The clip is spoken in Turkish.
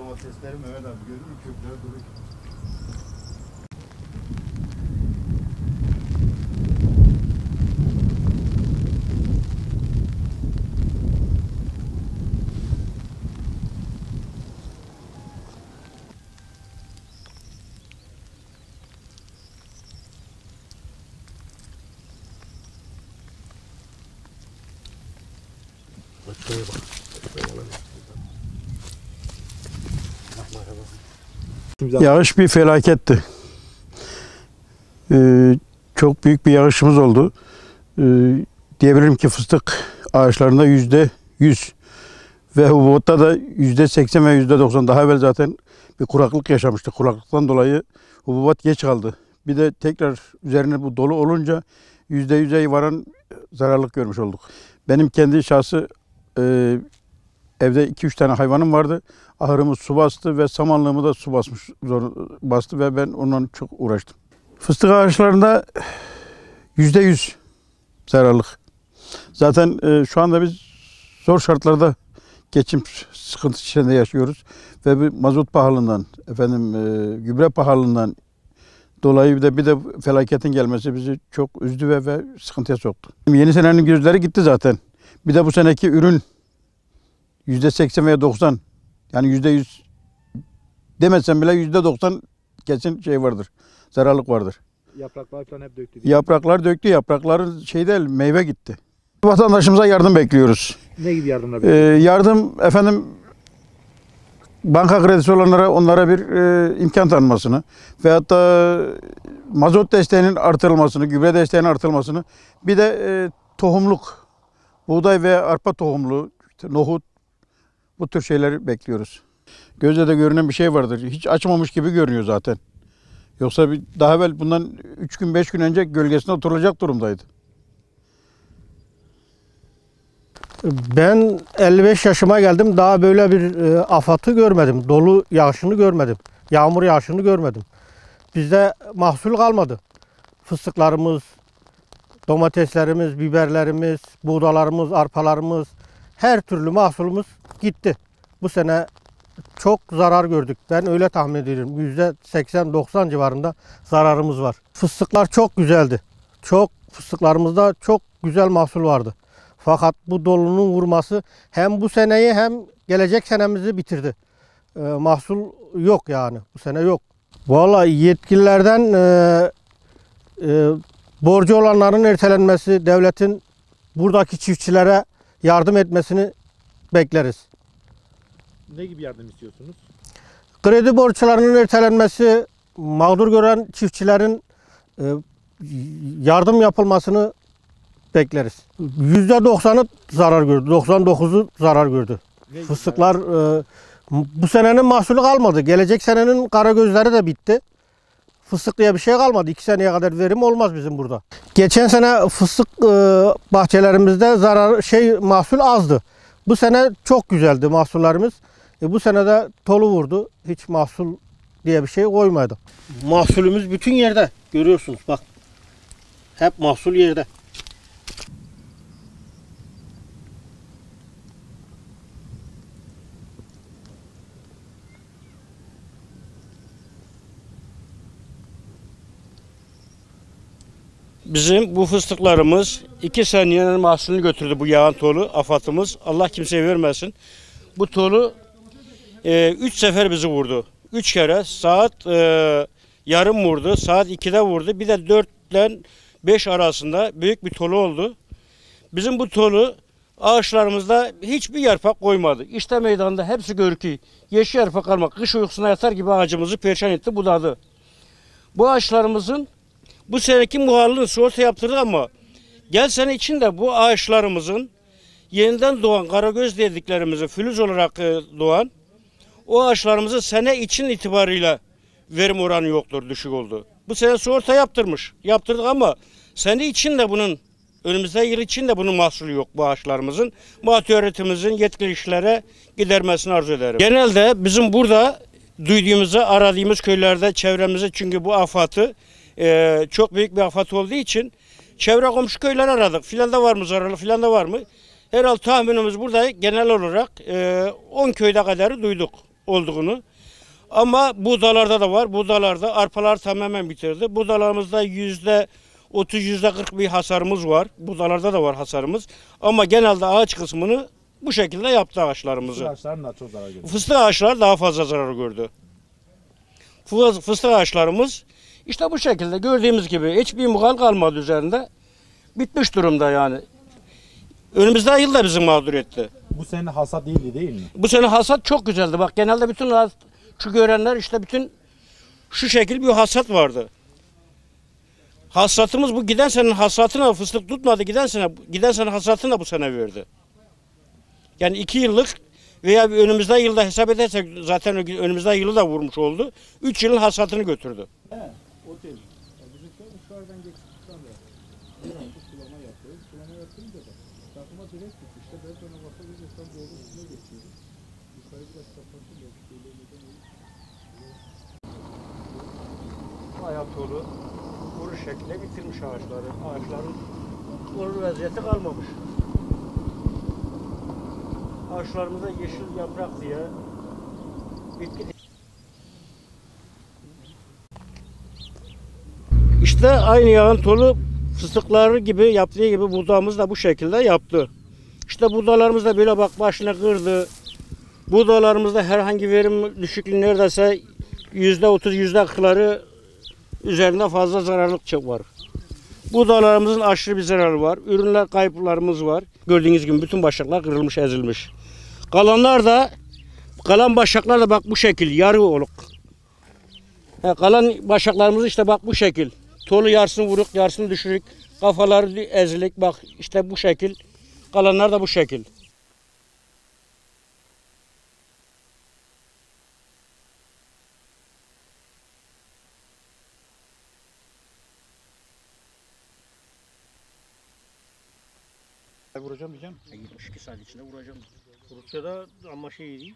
domatesleri Mehmet abi gördün mü? Kökleri duruyor. Yağış bir felaketti. Çok büyük bir yağışımız oldu. Diyebilirim ki fıstık ağaçlarında %100 ve hububatta da %80 ve %90. Daha evvel zaten bir kuraklık yaşamıştık. Kuraklıktan dolayı hububat geç kaldı. Bir de tekrar üzerine bu dolu olunca %100'e varan zararlık görmüş olduk. Benim kendi şahsı evde 2-3 tane hayvanım vardı. Ahırımız su bastı ve samanlığımı da su bastı ve ben ondan çok uğraştım. Fıstık ağaçlarında %100 zararlık. Zaten şu anda biz zor şartlarda geçim sıkıntısı içinde yaşıyoruz ve bir mazot pahalılığından, gübre pahalılığından dolayı bir de felaketin gelmesi bizi çok üzdü ve sıkıntıya soktu. Yeni senenin gözleri gitti zaten. Bir de bu seneki ürün %80 veya 90, yani %100 demesem bile %90 kesin şey vardır, zararlık vardır. Yapraklar falan hep döktü. Yapraklar döktü, yaprakların meyve gitti. Vatandaşımıza yardım bekliyoruz. Ne gibi yardımlar bekliyorsunuz? Yardım banka kredisi olanlara onlara bir imkan tanınmasını veyahut da mazot desteğinin artırılmasını, gübre desteğinin artırılmasını, bir de tohumluk, buğday ve arpa tohumluğu, nohut, bu tür şeyleri bekliyoruz. Gözle de görünen bir şey vardır. Hiç açmamış gibi görünüyor zaten. Yoksa daha evvel bundan 3 gün 5 gün önce gölgesine oturulacak durumdaydı. Ben 55 yaşıma geldim. Daha böyle bir afatı görmedim. Dolu yağışını görmedim. Yağmur yağışını görmedim. Bizde mahsul kalmadı. Fıstıklarımız, domateslerimiz, biberlerimiz, buğdalarımız, arpalarımız, her türlü mahsulümüz gitti. Bu sene çok zarar gördük. Ben öyle tahmin ediyorum. %80-90 civarında zararımız var. Fıstıklar çok güzeldi. Fıstıklarımızda çok güzel mahsul vardı. Fakat bu dolunun vurması hem bu seneyi hem gelecek senemizi bitirdi. Mahsul yok yani. Bu sene yok. Vallahi yetkililerden borcu olanların ertelenmesi, devletin buradaki çiftçilere yardım etmesini bekleriz. Ne gibi yardım istiyorsunuz? Kredi borçlarının ertelenmesi, mağdur gören çiftçilerin yardım yapılmasını bekleriz. %90'ı zarar gördü, 99'u zarar gördü. Fıstıklar bu senenin mahsulü kalmadı. Gelecek senenin karagözleri de bitti. Fıstık diye bir şey kalmadı. 2 seneye kadar verim olmaz bizim burada. Geçen sene fıstık bahçelerimizde mahsul azdı. Bu sene çok güzeldi mahsullerimiz. Bu sene de tolu vurdu. Hiç mahsul diye bir şey koymadı. Mahsulümüz bütün yerde. Görüyorsunuz bak. Hep mahsul yerde. Bizim bu fıstıklarımız 2 senenin mahsulünü götürdü bu yağan tolu, afatımız. Allah kimseye vermesin. Bu tolu 3 sefer bizi vurdu. 3 kere saat yarım vurdu, saat 2'de vurdu. Bir de 4 ile 5 arasında büyük bir tolu oldu. Bizim bu tolu ağaçlarımızda hiçbir yarpak koymadı. İşte meydanda hepsi görükü. Yeşil yarpak kalmak, kış uykusuna yatar gibi ağacımızı perişan etti, budadı. Bu ağaçlarımızın bu seneki muharlığını sigorta yaptırdık ama gel sene içinde bu ağaçlarımızın yeniden doğan karagöz dediklerimizi fülüz olarak doğan o ağaçlarımızın sene için itibarıyla verim oranı yoktur, düşük oldu. Bu sene sigorta yaptırdık ama sene için de önümüzde yıl için de bunun mahsulü yok bu ağaçlarımızın. Muhat öğretimimizin yetkili işlere gidermesini arzu ederim. Genelde bizim burada duyduğumuzda aradığımız köylerde çevremizde çünkü bu afatı çok büyük bir afat olduğu için çevre komşu köyler aradık. Filanda var mı zararlı, filanda var mı? Herhalde tahminimiz burada genel olarak 10 köyde kadarı duyduk. olduğunu. Ama buğdalarda da var. Buğdalarda arpalar tamamen bitirdi. Buğdalarımızda %30, %40 bir hasarımız var. Buğdalarda da var hasarımız. Ama genelde ağaç kısmını bu şekilde yaptı ağaçlarımızı. Ağaçların da çok zarar görüyor. Fıstık ağaçları daha fazla zarar gördü. Fıstık ağaçlarımız işte bu şekilde gördüğümüz gibi hiçbir muhal kalmadı üzerinde. Bitmiş durumda yani. Önümüzdeki yıl da bizi mağdur etti. Bu sene hasat değildi değil mi? Bu sene hasat çok güzeldi. Bak genelde bütün şu görenler işte bütün şu şekil bir hasat vardı. Hasatımız bu giden senenin hasatına fıstık tutmadı. Giden sene hasatını da bu sene verdi. Yani 2 yıllık veya önümüzdeki yılda hesap edersek zaten önümüzdeki yılı da vurmuş oldu. 3 yılın hasatını götürdü. Ayatoğlu vuru şekilde bitirmiş ağaçları. Ağaçların vurur vaziyeti kalmamış. Ağaçlarımıza yeşil yaprak diye bitki. İşte aynı yağın tolu fıstıkları gibi yaptığı gibi buğdağımız da bu şekilde yaptı. İşte buğdağlarımız da böyle bak başına kırdı. Buğdağlarımızda herhangi verim düşüklüğü neredeyse %30, %40'ları üzerinde fazla zararlık var. Buğdağlarımızın aşırı bir zararı var. Ürünler kayıplarımız var. Gördüğünüz gibi bütün başaklar kırılmış, ezilmiş. Kalan başaklar da bak bu şekil, yarı oluk. Kalan başaklarımız işte bak bu şekil. Tolu yarısını vuruk, yarısını düşürük. Kafaları ezilik bak işte bu şekil. Kalanlar da bu şekil. Vuracağım diyeceğim. 72 saat içinde vuracağım. Rusya'da ama şey değil.